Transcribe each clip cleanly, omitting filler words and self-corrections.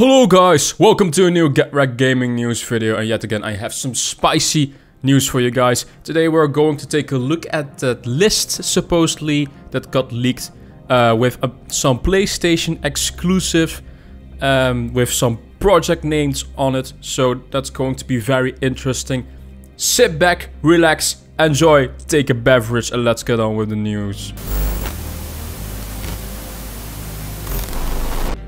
Hello guys, welcome to a new Get Rekt gaming news video, and yet again I have some spicy news for you guys. Today we're going to take a look at that list supposedly that got leaked with some PlayStation exclusive with some project names on it, so that's going to be very interesting. Sit back, relax, enjoy, take a beverage, and let's get on with the news.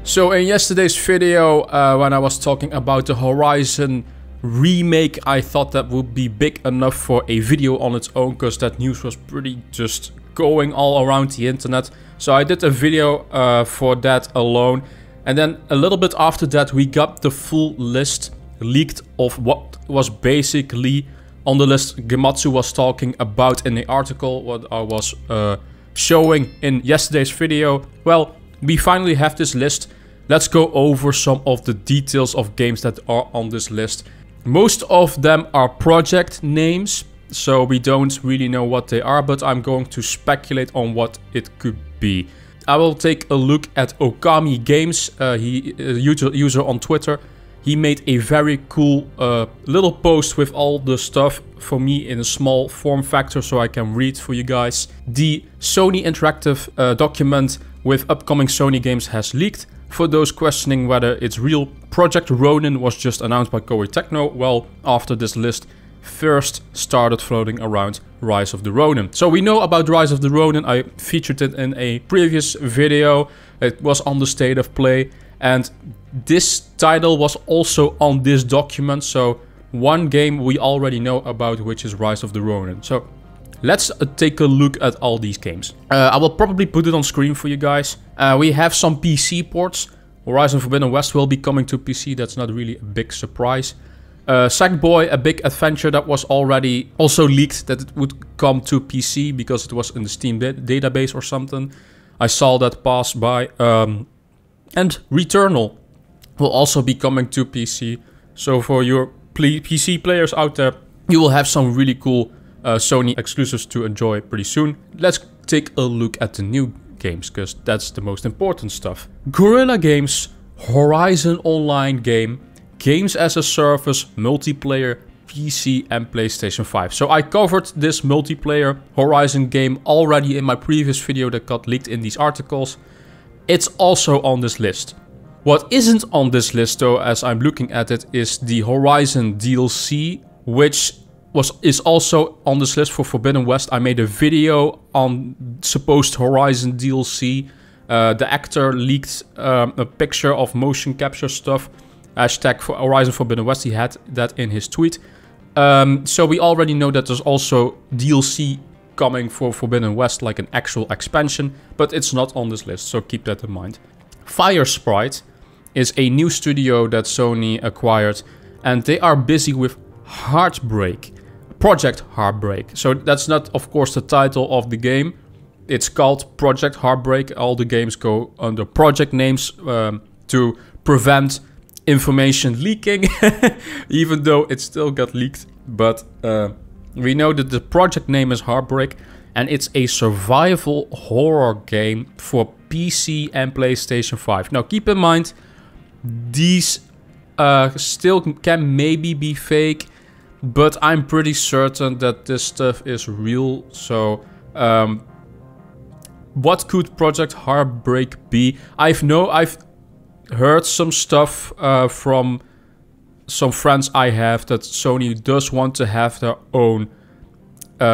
So in yesterday's video, when I was talking about the Horizon remake, I thought that would be big enough for a video on its own, because that news was pretty just going all around the internet. So I did a video for that alone. And then a little bit after that, we got the full list leaked of what was basically on the list Gematsu was talking about in the article, what I was showing in yesterday's video. Well, we finally have this list. Let's go over some of the details of games that are on this list. Most of them are project names, so we don't really know what they are, but I'm going to speculate on what it could be. I will take a look at Okami Games, he a user on Twitter. He made a very cool little post with all the stuff for me in a small form factor, so I can read for you guys. The Sony Interactive document with upcoming Sony games has leaked. For those questioning whether it's real, Project Ronin was just announced by Koei Tecmo, well, after this list first started floating around Rise of the Ronin. So we know about Rise of the Ronin, I featured it in a previous video. It was on the State of Play, and this title was also on this document, so one game we already know about, which is Rise of the Ronin. So let's take a look at all these games. I will probably put it on screen for you guys. We have some PC ports. Horizon Forbidden West will be coming to PC. That's not really a big surprise. Sackboy, a big adventure that was already also leaked that it would come to PC because it was in the Steam database or something. I saw that pass by. And Returnal will also be coming to PC. So for your PC players out there, you will have some really cool Sony exclusives to enjoy pretty soon. Let's take a look at the new games, because that's the most important stuff. Guerrilla Games Horizon Online game, games as a service, multiplayer, PC and PlayStation 5. So I covered this multiplayer Horizon game already in my previous video that got leaked in these articles. It's also on this list. What isn't on this list though, as I'm looking at it, is the Horizon DLC, which is also on this list for Forbidden West. I made a video on supposed Horizon DLC. The actor leaked a picture of motion capture stuff. Hashtag for Horizon Forbidden West. He had that in his tweet. So we already know that there's also DLC coming for Forbidden West, like an actual expansion, but it's not on this list, so keep that in mind. Firesprite is a new studio that Sony acquired, and they are busy with Heartbreak. Project Heartbreak. So that's not, of course, the title of the game. It's called Project Heartbreak. All the games go under project names to prevent information leaking, even though it still got leaked. But we know that the project name is Heartbreak, and it's a survival horror game for PC and PlayStation 5. Now keep in mind, these still can maybe be fake, but I'm pretty certain that this stuff is real. So what could Project Heartbreak be? I've heard some stuff from some friends I have that Sony does want to have their own,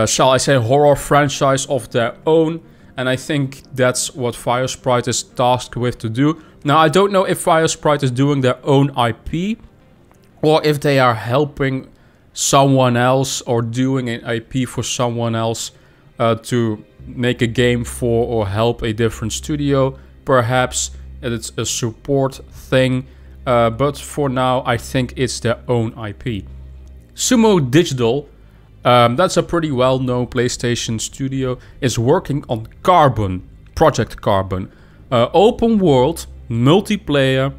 shall I say, horror franchise of their own. And I think that's what Firesprite is tasked with to do. Now, I don't know if Firesprite is doing their own IP, or if they are helping someone else or doing an IP for someone else to make a game for, or help a different studio. Perhaps it's a support thing, but for now I think it's their own IP. Sumo Digital, that's a pretty well-known PlayStation studio, is working on Carbon, Project Carbon. Open world, multiplayer,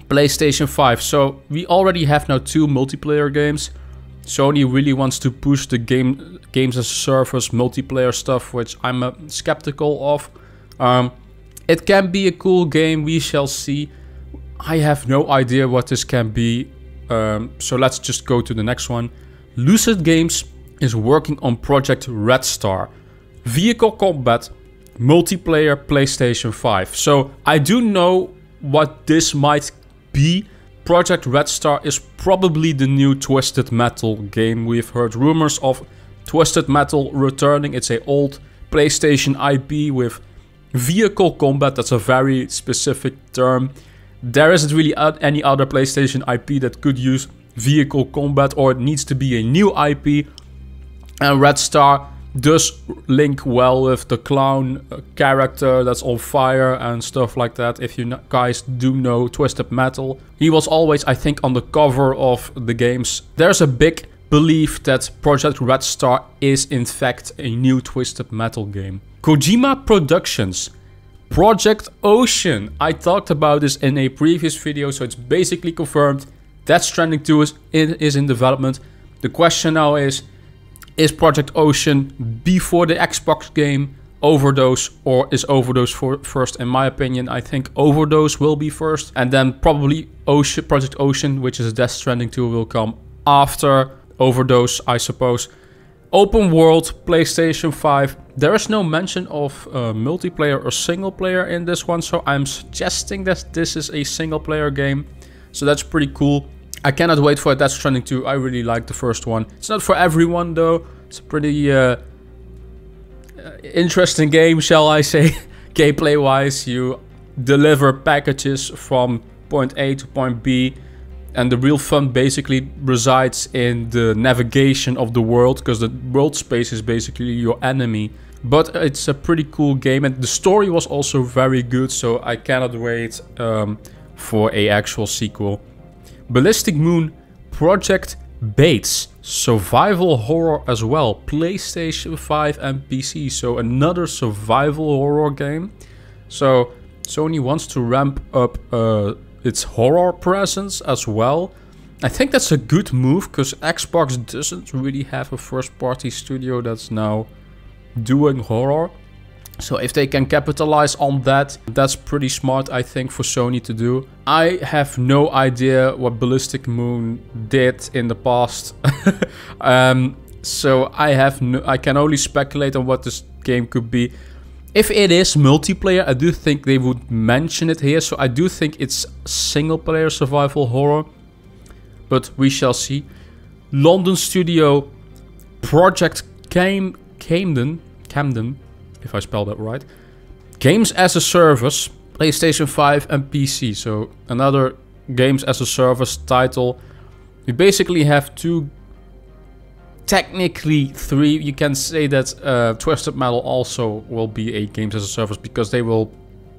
PlayStation 5. So we already have now 2 multiplayer games. Sony really wants to push the games as a service multiplayer stuff, which I'm skeptical of. It can be a cool game, we shall see. I have no idea what this can be. So let's just go to the next one. Lucid Games is working on Project Red Star. Vehicle combat, multiplayer, PlayStation 5. So I do know what this might be. Project Red Star is probably the new Twisted Metal game. We've heard rumors of Twisted Metal returning. It's an old PlayStation IP with vehicle combat. That's a very specific term. There isn't really any other PlayStation IP that could use vehicle combat, or it needs to be a new IP. And Red Star does link well with the clown character that's on fire and stuff like that. If you guys do know Twisted Metal, he was always, I think, on the cover of the games. There's a big belief that Project Red Star is in fact a new Twisted Metal game. Kojima Productions, Project Ocean. I talked about this in a previous video, so it's basically confirmed. Death Stranding 2 is in development. The question now is Project Ocean before the Xbox game Overdose, or is Overdose first? In my opinion, I think Overdose will be first, and then probably Project Ocean, which is Death Stranding 2, will come after Overdose, I suppose. Open world, PlayStation 5. There is no mention of multiplayer or single player in this one, so I'm suggesting that this is a single player game. So that's pretty cool. I cannot wait for Death Stranding 2. I really like the first one. It's not for everyone though. It's a pretty interesting game, shall I say. Gameplay wise, you deliver packages from point A to point B. And the real fun basically resides in the navigation of the world, because the world space is basically your enemy. But it's a pretty cool game, and the story was also very good, so I cannot wait for an actual sequel. Ballistic Moon, Project Bates, survival horror as well, PlayStation 5 and PC, so another survival horror game. So Sony wants to ramp up its horror presence as well. I think that's a good move, because Xbox doesn't really have a first party studio that's now doing horror. So if they can capitalize on that, that's pretty smart, I think, for Sony to do. I have no idea what Ballistic Moon did in the past. So I can only speculate on what this game could be. If it is multiplayer, I do think they would mention it here. So I do think it's single player survival horror. But we shall see. London studio Project Camden, if I spell that right. Games as a Service, PlayStation 5 and PC. So another Games as a Service title. We basically have two, technically three. You can say that Twisted Metal also will be a Games as a Service, because they will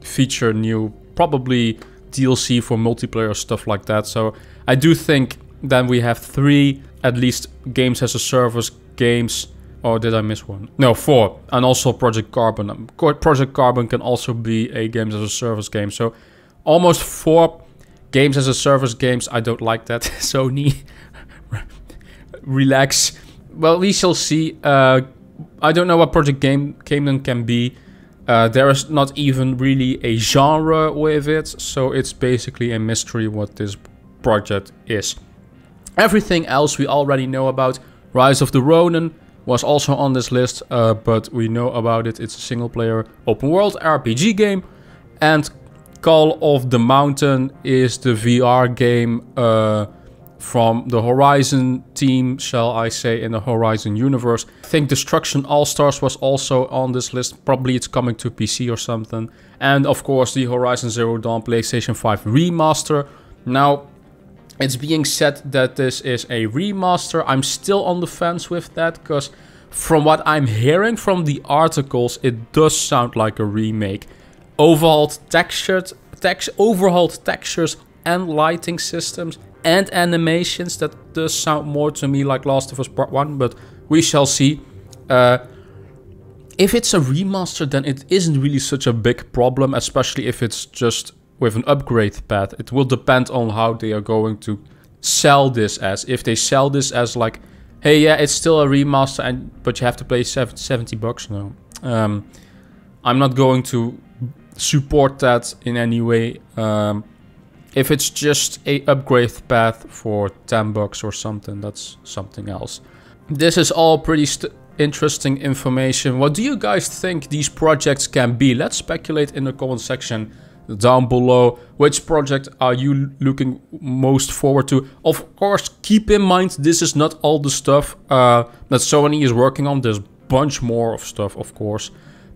feature new, probably DLC for multiplayer, stuff like that. So I do think then we have three, at least, Games as a Service games. Or did I miss one? No, 4. And also Project Carbon. Project Carbon can also be a Games as a Service game. So almost 4 Games as a Service games. I don't like that. Sony, relax. Well, we shall see. I don't know what Project Camden can be. There is not even really a genre with it. So it's basically a mystery what this project is. Everything else we already know about. Rise of the Ronin was also on this list, but we know about it. It's a single player open world RPG game. And Call of the Mountain is the VR game from the Horizon team, shall I say, in the Horizon universe. I think Destruction All-Stars was also on this list. Probably it's coming to PC or something. And of course the Horizon Zero Dawn PlayStation 5 remaster. Now, it's being said that this is a remaster. I'm still on the fence with that, because from what I'm hearing from the articles, it does sound like a remake. Overhauled textures and lighting systems and animations. That does sound more to me like Last of Us Part 1, but we shall see. If it's a remaster, then it isn't really such a big problem, especially if it's just with an upgrade path. It will depend on how they are going to sell this as. If they sell this as like, hey, yeah, it's still a remaster, but you have to pay $70, no. I'm not going to support that in any way. If it's just a upgrade path for 10 bucks or something, that's something else. This is all pretty interesting information. What do you guys think these projects can be? Let's speculate in the comment section down below. Which project are you looking most forward to? Of course, keep in mind this is not all the stuff that Sony is working on. There's a bunch more of stuff, of course.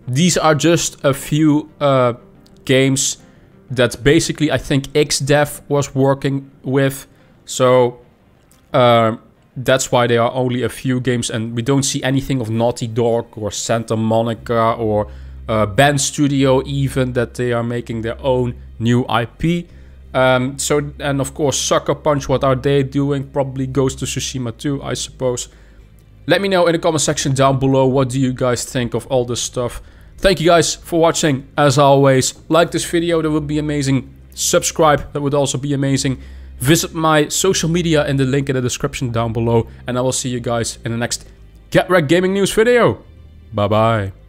These are just a few games that basically I think XDev was working with. So that's why there are only a few games, and we don't see anything of Naughty Dog or Santa Monica or Band Studio even, that they are making their own new IP. And of course Sucker Punch, what are they doing? Probably Ghost of Tsushima 2, I suppose. Let me know in the comment section down below, what do you guys think of all this stuff. Thank you guys for watching. As always, like this video, that would be amazing. Subscribe, that would also be amazing. Visit my social media in the link in the description down below. And I will see you guys in the next Get Rekt Gaming News video. Bye bye.